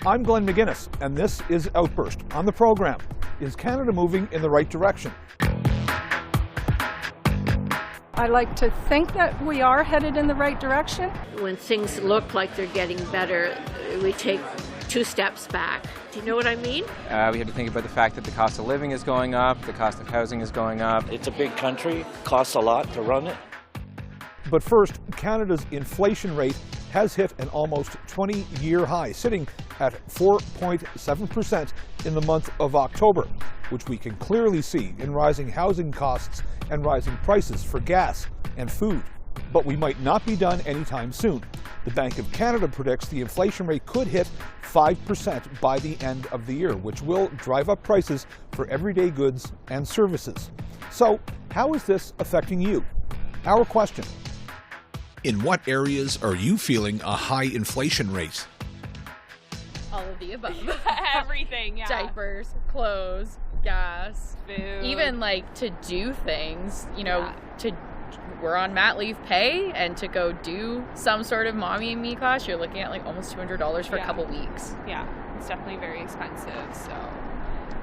I'm Glenn McGuinness, and this is Outburst. On the program, is Canada moving in the right direction? I like to think that we are headed in the right direction. When things look like they're getting better, we take 2 steps back. Do you know what I mean? We have to think about the fact that the cost of living is going up, the cost of housing is going up. It's a big country, costs a lot to run it. But first, Canada's inflation rate has hit an almost 20-year high, sitting at 4.7% in the month of October, which we can clearly see in rising housing costs and rising prices for gas and food. But we might not be done anytime soon. The Bank of Canada predicts the inflation rate could hit 5% by the end of the year, which will drive up prices for everyday goods and services. So, how is this affecting you? Our question. In what areas are you feeling a high inflation rate? All of the above. Everything, yeah. Diapers, clothes, gas, Food. even like to do things, we're on mat leave pay, and to go do some sort of mommy and me class, you're looking at like almost $200 for a couple weeks. Yeah, it's definitely very expensive, so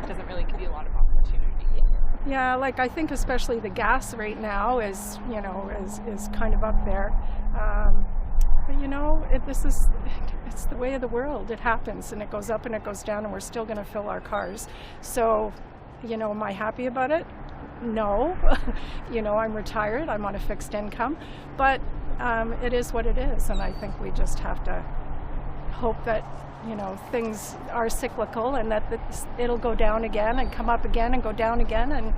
it doesn't really give you a lot of opportunity. Yeah, like I think especially the gas rate now is kind of up there. But it's the way of the world. It happens, and it goes up and it goes down, and we're still going to fill our cars. So, am I happy about it? No. I'm retired. I'm on a fixed income, but it is what it is, and I think we just have to hope that things are cyclical, and that it'll go down again and come up again and go down again, and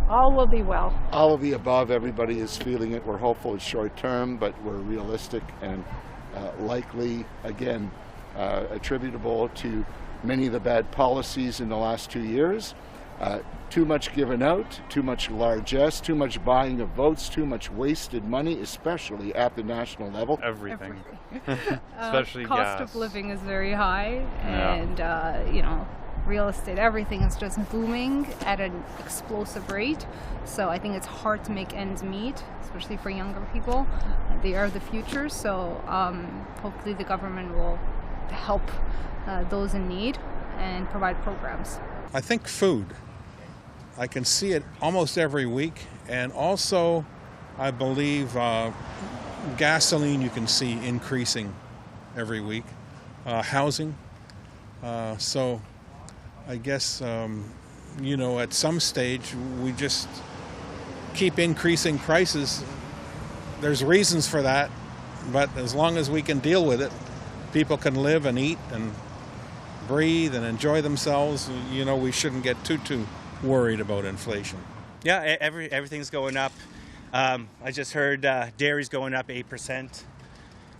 all will be well. All of the above. Everybody is feeling it. We're hopeful it's short term, but we're realistic and likely, again, attributable to many of the bad policies in the last 2 years. Too much given out, too much largesse, too much buying of votes, too much wasted money, especially at the national level. Everything. Especially cost gas. of living is very high, and real estate, everything is just booming at an explosive rate. So I think it's hard to make ends meet, especially for younger people. They are the future, so hopefully the government will help those in need and provide programs. I think food. I can see it almost every week, and also I believe gasoline you can see increasing every week. Housing. So I guess, at some stage we just keep increasing prices. There's reasons for that, but as long as we can deal with it, people can live and eat and breathe and enjoy themselves. We shouldn't get too worried about inflation. Yeah, everything's going up. I just heard dairy's going up 8%,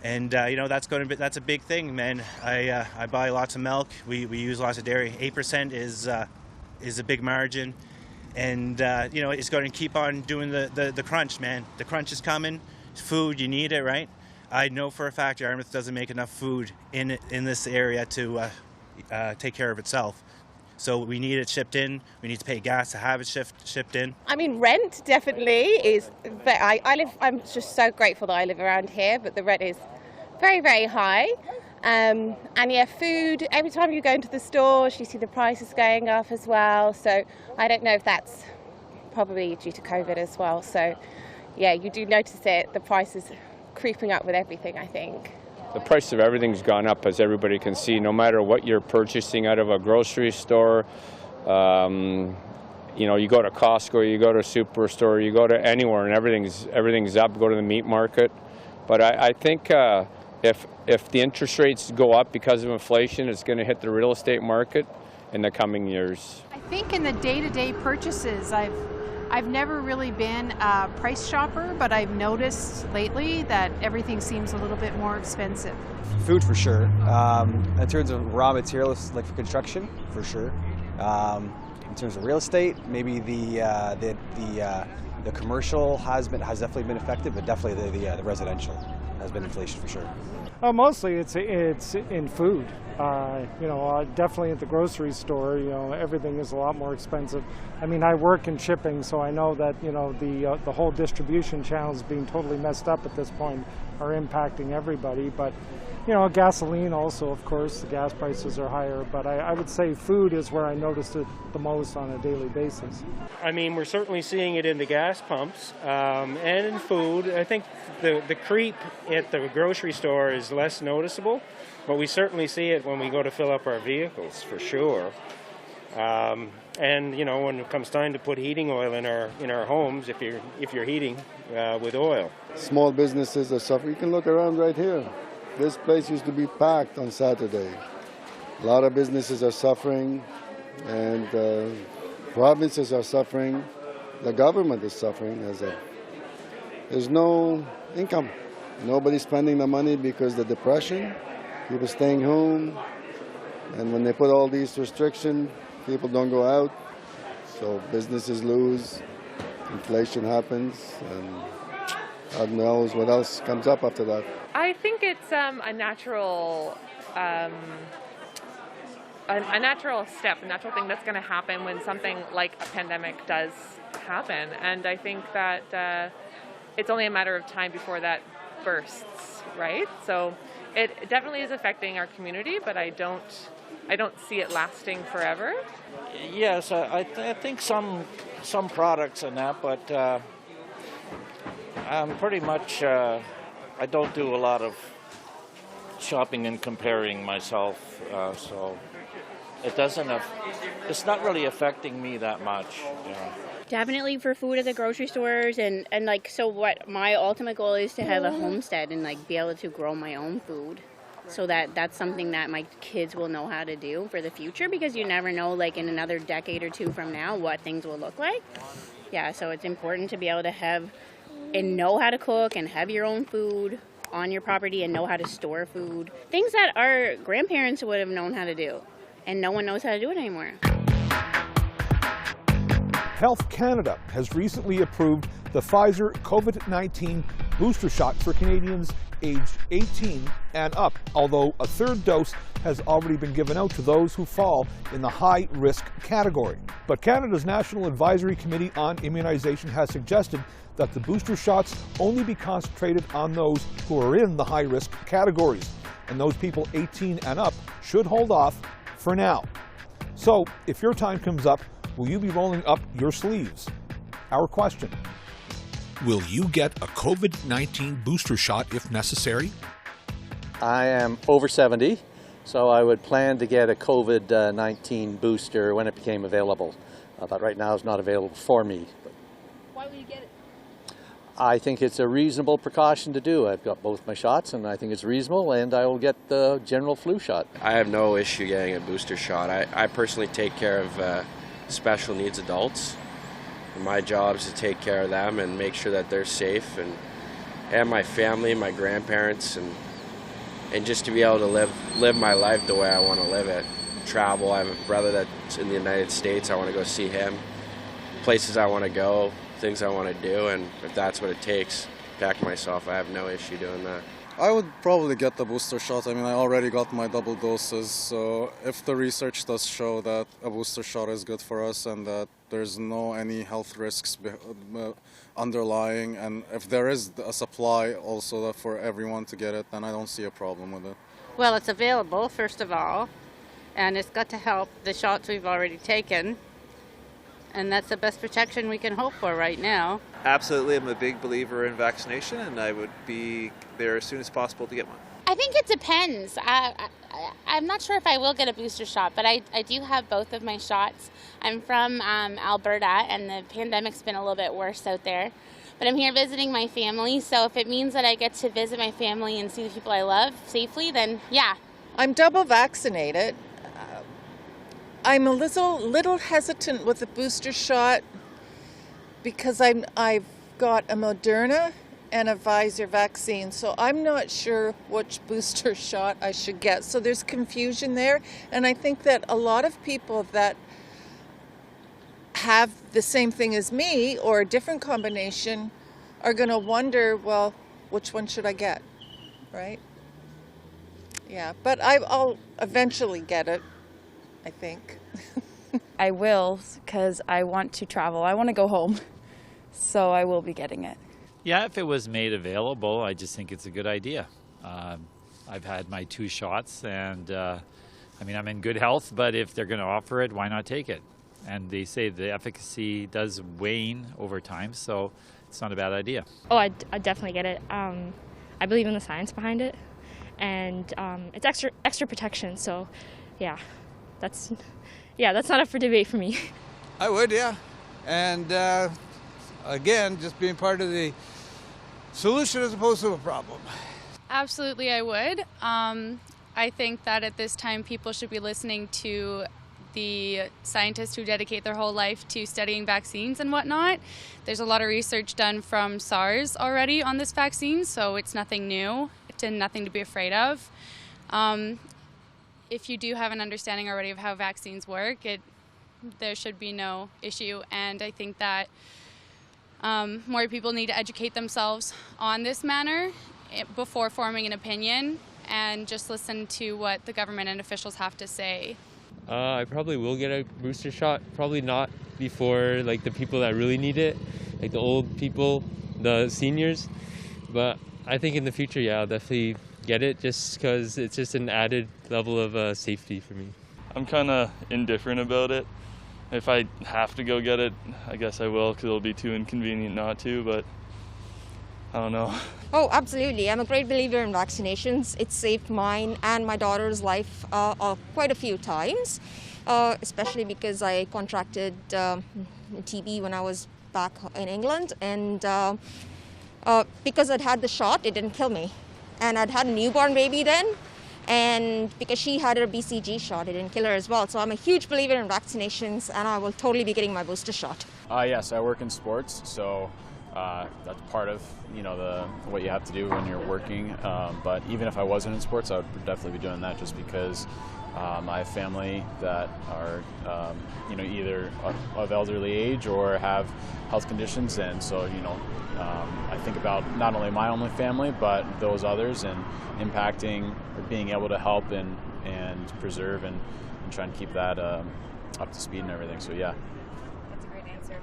and that's a big thing, man. I buy lots of milk. We use lots of dairy. 8% is a big margin, and it's going to keep on doing the crunch, man. The crunch is coming. Food, you need it, right? I know for a fact Yarmouth doesn't make enough food in this area to take care of itself. So we need it shipped in. We need to pay gas to have it shipped in. I mean, rent definitely is. I'm just so grateful that I live around here, but the rent is very, very high. And yeah, food. Every time you go into the stores, you see the prices going up as well. So I don't know if that's probably due to COVID as well. So yeah, you do notice it. The prices creeping up with everything, I think. The price of everything's gone up, as everybody can see, no matter what you're purchasing out of a grocery store. You go to Costco, you go to a superstore, you go to anywhere, and everything's up. Go to the meat market. But I think if the interest rates go up because of inflation, it's going to hit the real estate market in the coming years. I think in the day-to-day purchases, I've never really been a price shopper, but I've noticed lately that everything seems a little bit more expensive. Food for sure. In terms of raw materials, like for construction, for sure. In terms of real estate, maybe the commercial has definitely been affected, but definitely the residential has been inflation for sure. Mostly it's in food. Definitely at the grocery store, everything is a lot more expensive. I mean, I work in shipping, so I know that, the whole distribution channels being totally messed up at this point are impacting everybody. But, gasoline also, of course, the gas prices are higher, but I would say food is where I noticed it the most on a daily basis. I mean, we're certainly seeing it in the gas pumps and in food. I think the creep at the grocery store is less noticeable, but we certainly see it when we go to fill up our vehicles, for sure. And when it comes time to put heating oil in our homes, if you're heating with oil. Small businesses are suffering. You can look around right here. This place used to be packed on Saturday. A lot of businesses are suffering, and provinces are suffering. The government is suffering. There's no income. Nobody's spending the money because the depression, people staying home, and when they put all these restrictions, people don't go out, so businesses lose, inflation happens, and God knows what else comes up after that. I think it's a natural step, a natural thing that's going to happen when something like a pandemic does happen. And I think that it's only a matter of time before that bursts, right? So it definitely is affecting our community, but I don't see it lasting forever. Yes, I think some products and that, but I'm pretty much, I don't do a lot of shopping and comparing myself, so it's not really affecting me that much. Definitely for food at the grocery stores, and so what my ultimate goal is to have a homestead and be able to grow my own food. So that's something that my kids will know how to do for the future, because you never know, in another decade or two from now, what things will look like. Yeah, so it's important to be able to have and know how to cook and have your own food on your property and know how to store food. Things that our grandparents would have known how to do, and no one knows how to do it anymore. Health Canada has recently approved the Pfizer COVID-19 booster shot for Canadians aged 18 and up, although a third dose has already been given out to those who fall in the high-risk category. But Canada's National Advisory Committee on Immunization has suggested that the booster shots only be concentrated on those who are in the high-risk categories, and those people 18 and up should hold off for now. So, if your time comes up, will you be rolling up your sleeves? Our question. Will you get a COVID-19 booster shot if necessary? I am over 70, so I would plan to get a COVID-19 booster when it became available. But right now it's not available for me. Why will you get it? I think it's a reasonable precaution to do. I've got both my shots, and I think it's reasonable, and I will get the general flu shot. I have no issue getting a booster shot. I personally take care of special needs adults. My job is to take care of them and make sure that they're safe, and my family, my grandparents, and just to be able to live my life the way I want to live it. Travel. I have a brother that's in the United States. I want to go see him. Places I want to go, things I want to do, and if that's what it takes, pack myself. I have no issue doing that. I would probably get the booster shot. I mean, I already got my double doses, so if the research does show that a booster shot is good for us and that there's no any health risks underlying, and if there is a supply also for everyone to get it, then I don't see a problem with it. Well, it's available, first of all, and it's got to help the shots we've already taken, and that's the best protection we can hope for right now. Absolutely, I'm a big believer in vaccination, and I would be there as soon as possible to get one. I think it depends. I'm not sure if I will get a booster shot, but I do have both of my shots. I'm from Alberta, and the pandemic's been a little bit worse out there. But I'm here visiting my family, so if it means that I get to visit my family and see the people I love safely, then yeah. I'm double vaccinated. I'm a little hesitant with the booster shot because I've got a Moderna and a Pfizer vaccine, so I'm not sure which booster shot I should get. So there's confusion there, and I think that a lot of people that have the same thing as me or a different combination are going to wonder, well, which one should I get, right? Yeah, but I'll eventually get it, I think. I will, because I want to travel. I want to go home, so I will be getting it. Yeah, if it was made available, I just think it's a good idea. I've had my 2 shots, and I mean, I'm in good health, but if they're going to offer it, why not take it? And they say the efficacy does wane over time, so it's not a bad idea. Oh, I'd definitely get it. I believe in the science behind it, and it's extra protection. So, yeah, that's not up for debate for me. I would, yeah, and again, just being part of the solution as opposed to a problem. Absolutely, I would. I think that at this time, people should be listening to the scientists who dedicate their whole life to studying vaccines and whatnot. There's a lot of research done from SARS already on this vaccine, so it's nothing new and nothing to be afraid of. If you do have an understanding already of how vaccines work, there should be no issue, and I think that more people need to educate themselves on this matter before forming an opinion, and just listen to what the government and officials have to say. I probably will get a booster shot, probably not before like the people that really need it, like the old people, the seniors, but I think in the future, yeah, I'll definitely get it just because it's just an added level of safety for me. I'm kind of indifferent about it. If I have to go get it, I guess I will because it'll be too inconvenient not to, but I don't know. Oh, absolutely. I'm a great believer in vaccinations. It saved mine and my daughter's life quite a few times, especially because I contracted TB when I was back in England. And because I'd had the shot, it didn't kill me. And I'd had a newborn baby then. And because she had her BCG shot, it didn't kill her as well. So I'm a huge believer in vaccinations, and I will totally be getting my booster shot. Yes, I work in sports, so that's part of what you have to do when you're working. But even if I wasn't in sports, I would definitely be doing that just because I have family that are either of elderly age or have health conditions, and so I think about not only my own family but those others, and impacting or being able to help and preserve and try and keep that up to speed and everything. So yeah. That's a great answer.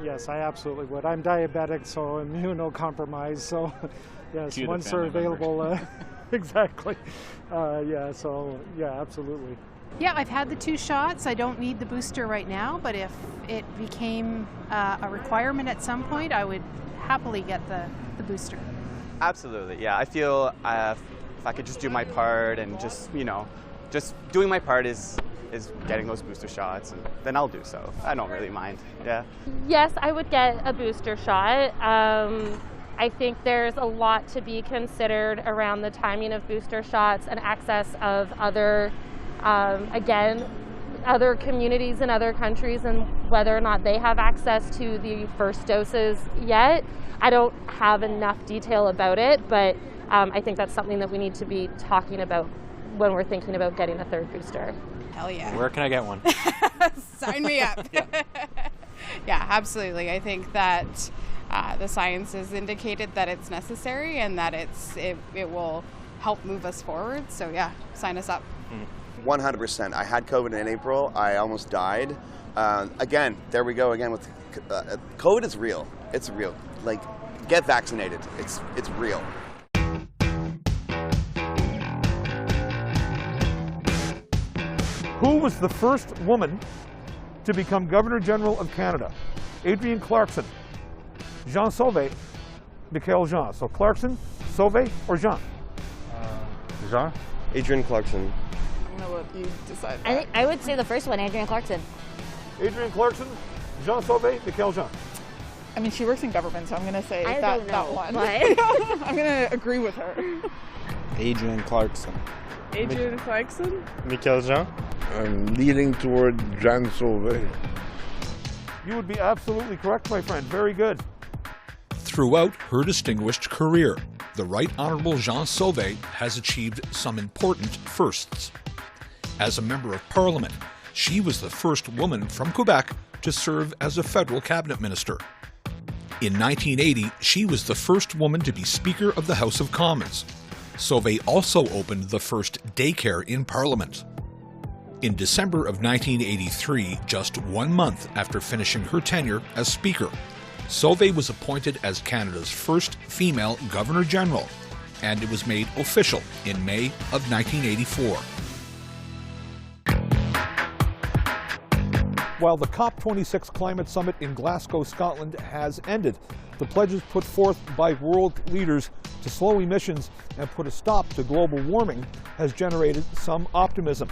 Yes, I absolutely would. I'm diabetic, so immunocompromised. So yes, To the once they're family available, exactly. So absolutely. Yeah, I've had the 2 shots. I don't need the booster right now, but if it became a requirement at some point, I would happily get the booster. Absolutely, yeah. I feel if I could just do my part and just doing my part is getting those booster shots, and then I'll do so. I don't really mind, yeah. Yes, I would get a booster shot. I think there's a lot to be considered around the timing of booster shots and access of other communities in other countries and whether or not they have access to the first doses yet. I don't have enough detail about it, but I think that's something that we need to be talking about when we're thinking about getting a 3rd booster. Hell yeah. Where can I get one? Sign me up. Yeah, absolutely. I think that the science has indicated that it's necessary and that it will help move us forward. So yeah, sign us up. 100%. I had COVID in April. I almost died. Again, there we go again with COVID is real. It's real. Like, get vaccinated. It's real. Who was the first woman to become Governor General of Canada? Adrienne Clarkson, Jean Sauvé, Michael Jean. So Clarkson, Sauvé, or Jean? Jean? Adrienne Clarkson. I'm going to let you decide that. I think I would say the first one, Adrienne Clarkson. Adrienne Clarkson, Jean Sauvé, Michael Jean. I mean, she works in government, so I'm going to say I that don't know, one. but- I'm going to agree with her. Adrienne Clarkson. Adrienne Clarkson? Michael Jean? I'm leaning toward Jean Sauvé. You would be absolutely correct, my friend. Very good. Throughout her distinguished career, the Right Honourable Jean Sauvé has achieved some important firsts. As a Member of Parliament, she was the first woman from Quebec to serve as a federal cabinet minister. In 1980, she was the first woman to be Speaker of the House of Commons. Sauvé also opened the first daycare in Parliament. In December of 1983, just 1 month after finishing her tenure as Speaker, Sauvé was appointed as Canada's first female Governor-General and it was made official in May of 1984. While the COP26 climate summit in Glasgow, Scotland has ended, the pledges put forth by world leaders to slow emissions and put a stop to global warming has generated some optimism.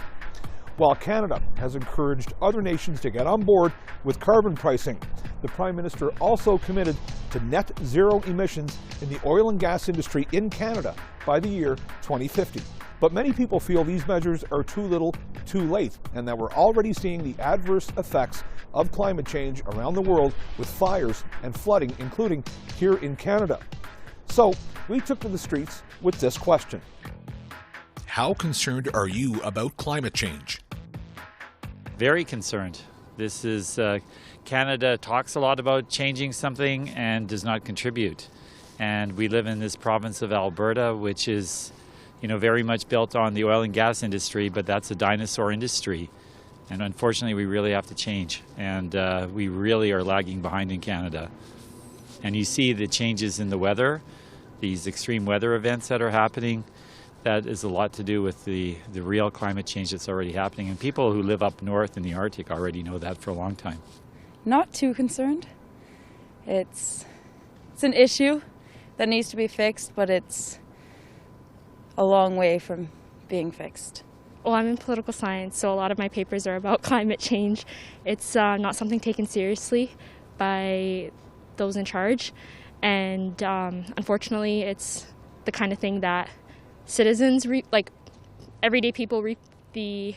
While Canada has encouraged other nations to get on board with carbon pricing, the Prime Minister also committed to net zero emissions in the oil and gas industry in Canada by the year 2050. But many people feel these measures are too little, too late, and that we're already seeing the adverse effects of climate change around the world with fires and flooding, including here in Canada. So we took to the streets with this question. How concerned are you about climate change? Very concerned. This is, Canada talks a lot about changing something and does not contribute. And we live in this province of Alberta, which is, very much built on the oil and gas industry, but that's a dinosaur industry. And unfortunately, we really have to change. And we really are lagging behind in Canada. And you see the changes in the weather, these extreme weather events that are happening. That is a lot to do with the real climate change that's already happening. And people who live up north in the Arctic already know that for a long time. Not too concerned. It's an issue that needs to be fixed, but it's a long way from being fixed. Well, I'm in political science, so a lot of my papers are about climate change. It's not something taken seriously by those in charge. And unfortunately, it's the kind of thing that citizens, everyday people, reap the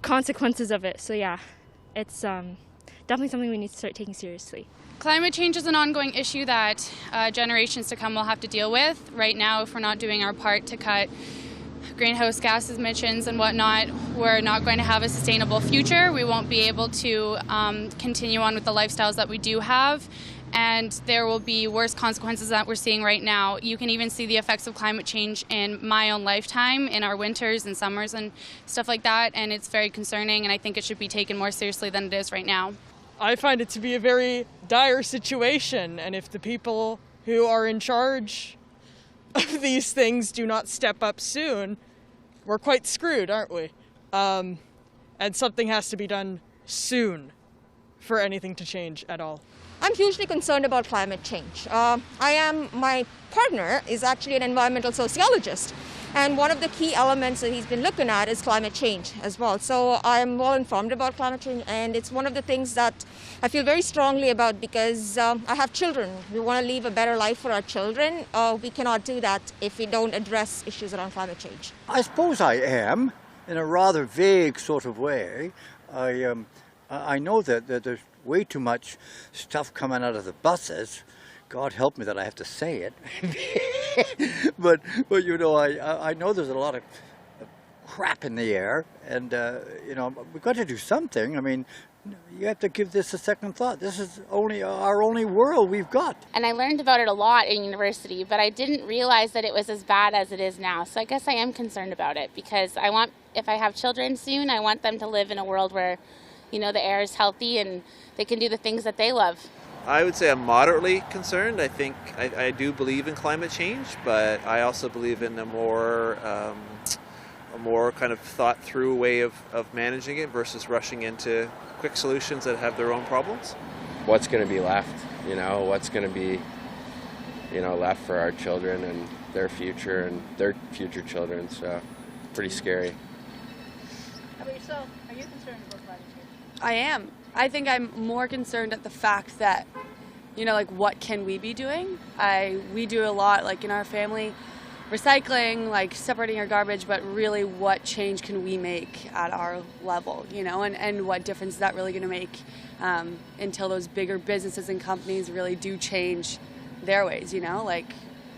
consequences of it. So yeah, it's definitely something we need to start taking seriously. Climate change is an ongoing issue that generations to come will have to deal with. Right now, if we're not doing our part to cut greenhouse gas emissions and whatnot, we're not going to have a sustainable future. We won't be able to continue on with the lifestyles that we do have. And there will be worse consequences that we're seeing right now. You can even see the effects of climate change in my own lifetime, in our winters and summers and stuff like that, and it's very concerning, and I think it should be taken more seriously than it is right now. I find it to be a very dire situation, and if the people who are in charge of these things do not step up soon, we're quite screwed, aren't we? And something has to be done soon for anything to change at all. I'm hugely concerned about climate change. My partner is actually an environmental sociologist, and one of the key elements that he's been looking at is climate change as well. So I'm well informed about climate change, and it's one of the things that I feel very strongly about because I have children. We want to leave a better life for our children. We cannot do that if we don't address issues around climate change. I suppose I am, in a rather vague sort of way. I know that there's way too much stuff coming out of the buses. God help me that I have to say it. but I know there's a lot of crap in the air, and we've got to do something. I mean, you have to give this a second thought. This is our only world we've got. And I learned about it a lot in university, but I didn't realize that it was as bad as it is now. So I guess I am concerned about it because if I have children soon, I want them to live in a world where the air is healthy and they can do the things that they love. I would say I'm moderately concerned. I think I do believe in climate change, but I also believe in a more kind of thought through way of managing it versus rushing into quick solutions that have their own problems. What's going to be left? What's going to be left for our children and their future and their future children. So pretty scary. How about yourself? Are you concerned about climate change? I am. I think I'm more concerned at the fact that, what can we be doing? We do a lot, in our family, recycling, separating our garbage, but really what change can we make at our level, and what difference is that really going to make until those bigger businesses and companies really do change their ways,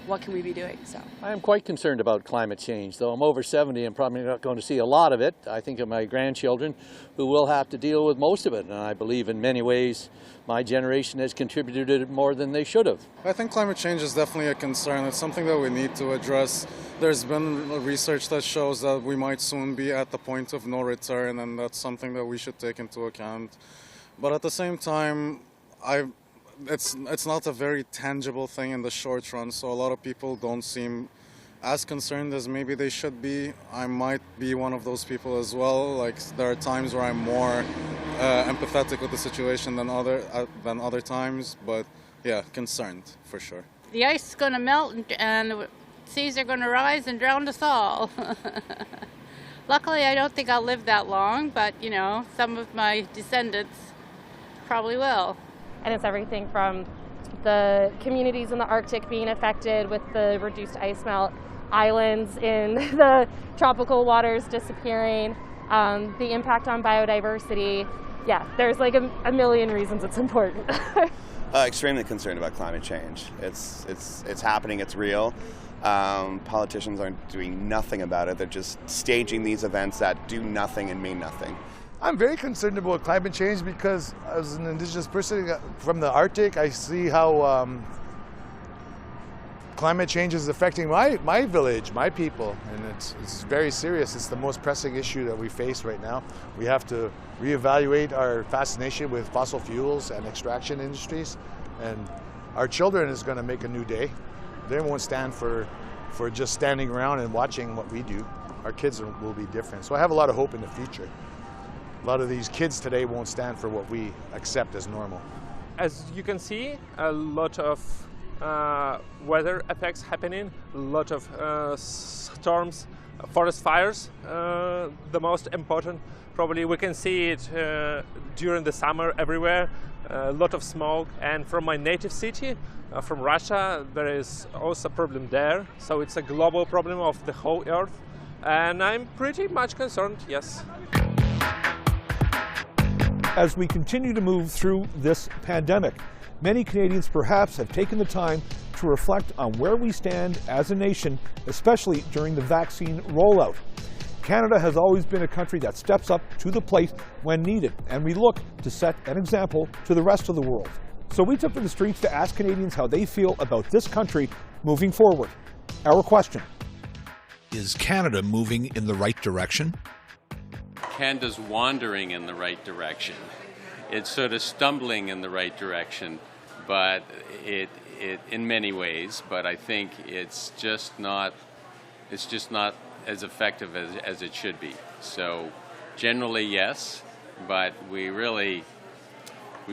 what can we be doing? So I am quite concerned about climate change, though I'm over 70 and probably not going to see a lot of it. I think of my grandchildren who will have to deal with most of it, and I believe in many ways my generation has contributed to it more than they should have. I think climate change is definitely a concern. It's something that we need to address. There's been research that shows that we might soon be at the point of no return, and that's something that we should take into account. But at the same time, it's not a very tangible thing in the short run, so a lot of people don't seem as concerned as maybe they should be. I might be one of those people as well. Like, there are times where I'm more empathetic with the situation than other times, but yeah, concerned for sure. The ice is going to melt and the seas are going to rise and drown us all. Luckily, I don't think I'll live that long, but you know, some of my descendants probably will. And it's everything from the communities in the Arctic being affected with the reduced ice melt, islands in the tropical waters disappearing, the impact on biodiversity. Yeah, there's like a million reasons it's important. Extremely concerned about climate change. It's happening, it's real. Politicians aren't doing nothing about it. They're just staging these events that do nothing and mean nothing. I'm very concerned about climate change because as an Indigenous person from the Arctic, I see how climate change is affecting my village, my people, and it's very serious. It's the most pressing issue that we face right now. We have to reevaluate our fascination with fossil fuels and extraction industries, and our children is going to make a new day. They won't stand for just standing around and watching what we do. Our kids will be different. So I have a lot of hope in the future. A lot of these kids today won't stand for what we accept as normal. As you can see, a lot of weather effects happening, a lot of storms, forest fires, the most important. Probably we can see it during the summer everywhere, a lot of smoke. And from my native city, from Russia, there is also a problem there. So it's a global problem of the whole earth. And I'm pretty much concerned, yes. As we continue to move through this pandemic, many Canadians perhaps have taken the time to reflect on where we stand as a nation, especially during the vaccine rollout. Canada has always been a country that steps up to the plate when needed, and we look to set an example to the rest of the world. So we took to the streets to ask Canadians how they feel about this country moving forward. Our question: Is Canada moving in the right direction? Canada's wandering in the right direction. It's sort of stumbling in the right direction, but it in many ways, but I think it's just not as effective as it should be. So generally, yes, but we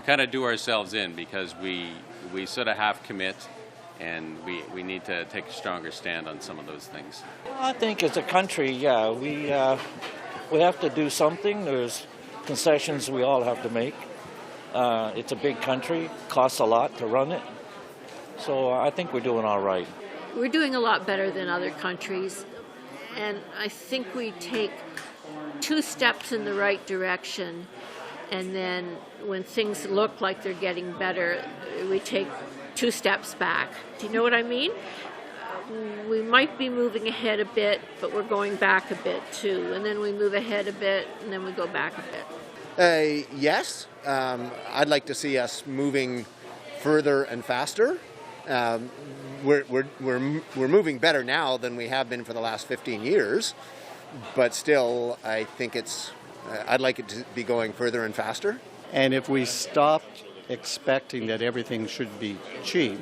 kind of do ourselves in because we sort of half commit, and we need to take a stronger stand on some of those things. I think as a country, yeah, we have to do something. There's concessions we all have to make. It's a big country, costs a lot to run it. So I think we're doing all right. We're doing a lot better than other countries, and I think we take 2 steps in the right direction, and then when things look like they're getting better, we take 2 steps back. Do you know what I mean? We might be moving ahead a bit, but we're going back a bit too, and then we move ahead a bit, and then we go back a bit. Yes, I'd like to see us moving further and faster. We're moving better now than we have been for the last 15 years, but still, I think I'd like it to be going further and faster. And if we stopped expecting that everything should be cheap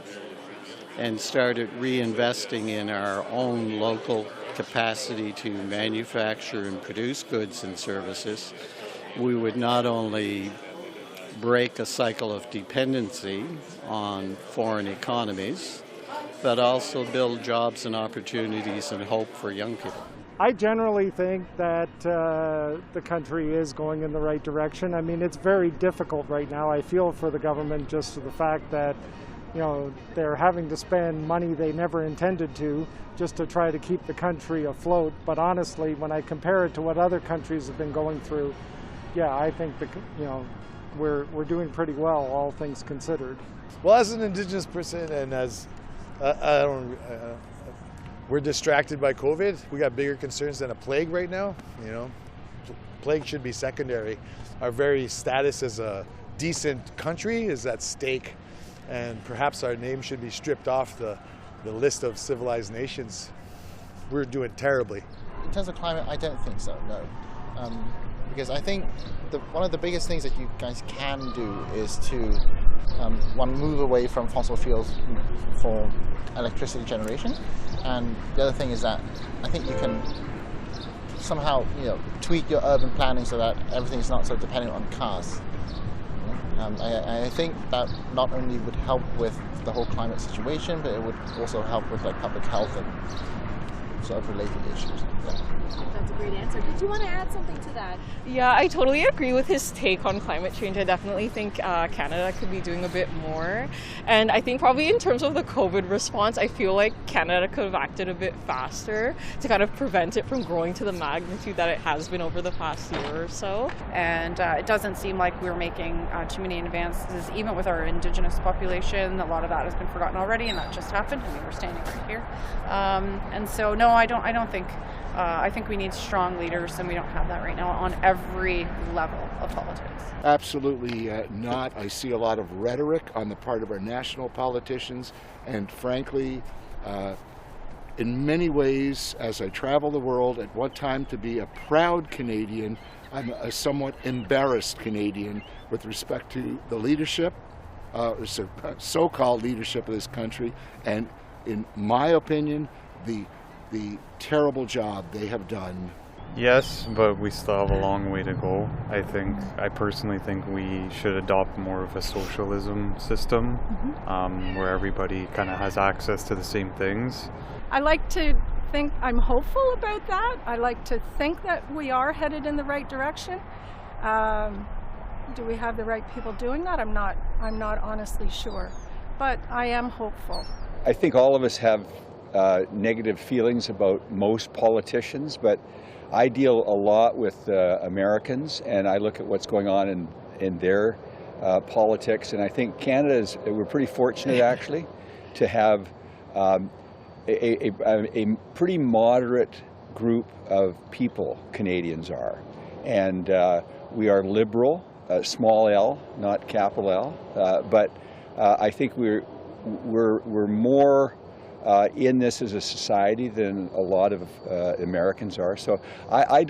and started reinvesting in our own local capacity to manufacture and produce goods and services, we would not only break a cycle of dependency on foreign economies, but also build jobs and opportunities and hope for young people. I generally think that the country is going in the right direction. I mean, it's very difficult right now. I feel for the government just for the fact that, you know, they're having to spend money they never intended to just to try to keep the country afloat. But honestly, when I compare it to what other countries have been going through, yeah, I think we're doing pretty well, all things considered. Well, as an Indigenous person and as we're distracted by COVID. We got bigger concerns than a plague right now. You know, plague should be secondary. Our very status as a decent country is at stake, and perhaps our name should be stripped off the list of civilized nations. We're doing terribly. In terms of climate, I don't think so, no. Because I think one of the biggest things that you guys can do is to want to move away from fossil fuels for electricity generation. And the other thing is that I think you can somehow, tweak your urban planning so that everything is not so dependent on cars. I think that not only would help with the whole climate situation, but it would also help with like public health and sort of related issues. Yeah. That's a great answer. Did you want to add something to that? Yeah, I totally agree with his take on climate change. I definitely think Canada could be doing a bit more. And I think probably in terms of the COVID response, I feel like Canada could have acted a bit faster to kind of prevent it from growing to the magnitude that it has been over the past year or so. And it doesn't seem like we're making too many advances, even with our Indigenous population. A lot of that has been forgotten already, and that just happened. I mean, we're standing right here. And so, no, I don't think. I think we need strong leaders, and we don't have that right now on every level of politics. Absolutely not. I see a lot of rhetoric on the part of our national politicians, and frankly, in many ways, as I travel the world, at one time to be a proud Canadian, I'm a somewhat embarrassed Canadian with respect to the leadership, so-called leadership of this country, and in my opinion, the terrible job they have done. Yes, but we still have a long way to go. I personally think we should adopt more of a socialism system where everybody kind of has access to the same things. I like to think I'm hopeful about that. I like to think that we are headed in the right direction. Do we have the right people doing that? I'm not honestly sure, but I am hopeful. I think all of us have negative feelings about most politicians, but I deal a lot with Americans, and I look at what's going on in their politics, and I think we're pretty fortunate actually to have a pretty moderate group of people, Canadians are, and we are liberal, small L, not capital L, but I think we're more in this as a society than a lot of Americans are. So I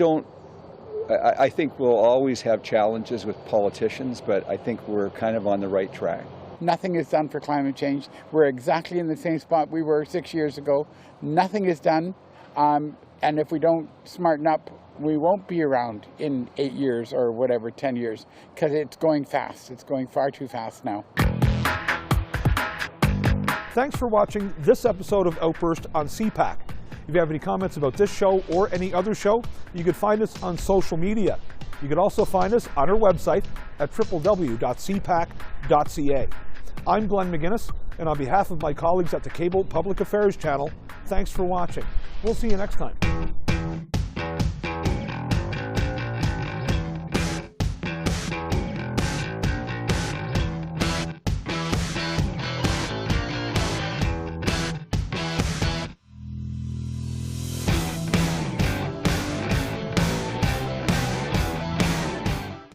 think we'll always have challenges with politicians, but I think we're kind of on the right track. Nothing is done for climate change. We're exactly in the same spot we were 6 years ago. Nothing is done, and if we don't smarten up, we won't be around in 8 years or whatever, 10 years, because it's going fast. It's going far too fast now. Thanks for watching this episode of Outburst on CPAC. If you have any comments about this show or any other show, you can find us on social media. You can also find us on our website at www.cpac.ca. I'm Glenn McGuinness, and on behalf of my colleagues at the Cable Public Affairs Channel, thanks for watching. We'll see you next time.